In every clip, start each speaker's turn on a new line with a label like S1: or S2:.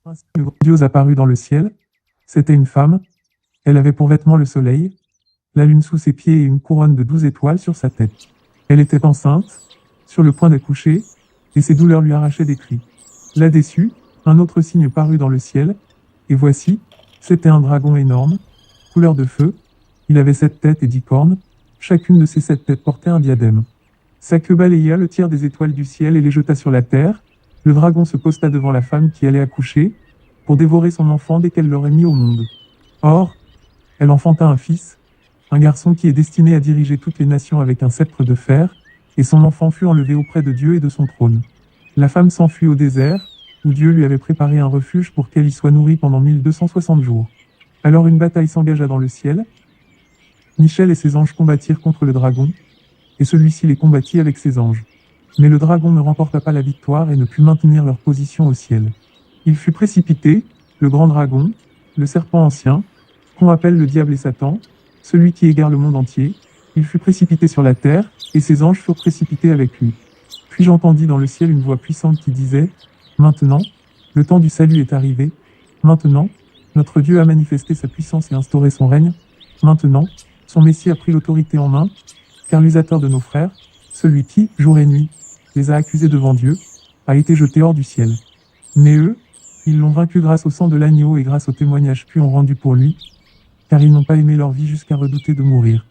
S1: Ainsi, le grandiose apparut dans le ciel. C'était une femme. Elle avait pour vêtement le soleil, la lune sous ses pieds et une couronne de 12 étoiles sur sa tête. Elle était enceinte, sur le point d'accoucher, et ses douleurs lui arrachaient des cris. Là-dessus, un autre signe parut dans le ciel, et voici, c'était un dragon énorme, couleur de feu. Il avait 7 têtes et 10 cornes, chacune de ces 7 têtes portait un diadème. Sa queue balaya le tiers des étoiles du ciel et les jeta sur la terre. Le dragon se posta devant la femme qui allait accoucher, pour dévorer son enfant dès qu'elle l'aurait mis au monde. Or, elle enfanta un fils, un garçon qui est destiné à diriger toutes les nations avec un sceptre de fer, et son enfant fut enlevé auprès de Dieu et de son trône. La femme s'enfuit au désert, où Dieu lui avait préparé un refuge pour qu'elle y soit nourrie pendant 1260 jours. Alors une bataille s'engagea dans le ciel. Michel et ses anges combattirent contre le dragon, et celui-ci les combattit avec ses anges. Mais le dragon ne remporta pas la victoire et ne put maintenir leur position au ciel. Il fut précipité, le grand dragon, le serpent ancien, qu'on appelle le diable et Satan, celui qui égare le monde entier. Il fut précipité sur la terre, et ses anges furent précipités avec lui. Puis j'entendis dans le ciel une voix puissante qui disait : « Maintenant, le temps du salut est arrivé. Maintenant, notre Dieu a manifesté sa puissance et instauré son règne. Maintenant, son Messie a pris l'autorité en main, car l'usateur de nos frères, celui qui, jour et nuit, les a accusés devant Dieu, a été jeté hors du ciel. Mais eux, ils l'ont vaincu grâce au sang de l'agneau et grâce au témoignage qu'ils ont rendu pour lui, car ils n'ont pas aimé leur vie jusqu'à redouter de mourir.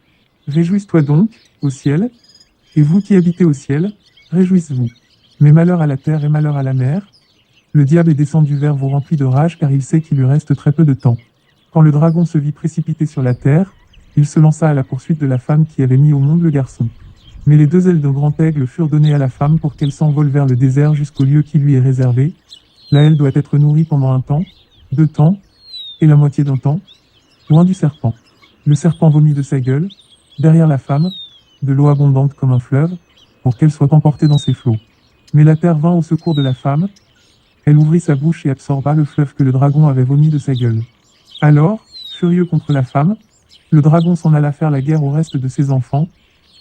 S1: Réjouis-toi donc, au ciel, et vous qui habitez au ciel, réjouissez-vous. Mais malheur à la terre et malheur à la mer. Le diable est descendu vers vous rempli de rage car il sait qu'il lui reste très peu de temps. Quand le dragon se vit précipité sur la terre, il se lança à la poursuite de la femme qui avait mis au monde le garçon. Mais les 2 ailes d'un grand aigle furent données à la femme pour qu'elle s'envole vers le désert jusqu'au lieu qui lui est réservé. Là, elle doit être nourrie pendant 1 temps, 2 temps, et la moitié d'un temps, loin du serpent. Le serpent vomit de sa gueule, derrière la femme, de l'eau abondante comme un fleuve, pour qu'elle soit emportée dans ses flots. Mais la terre vint au secours de la femme. Elle ouvrit sa bouche et absorba le fleuve que le dragon avait vomi de sa gueule. Alors, furieux contre la femme, le dragon s'en alla faire la guerre au reste de ses enfants,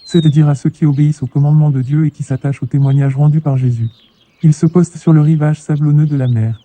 S1: c'est-à-dire à ceux qui obéissent au commandement de Dieu et qui s'attachent au témoignage rendu par Jésus. Il se poste sur le rivage sablonneux de la mer.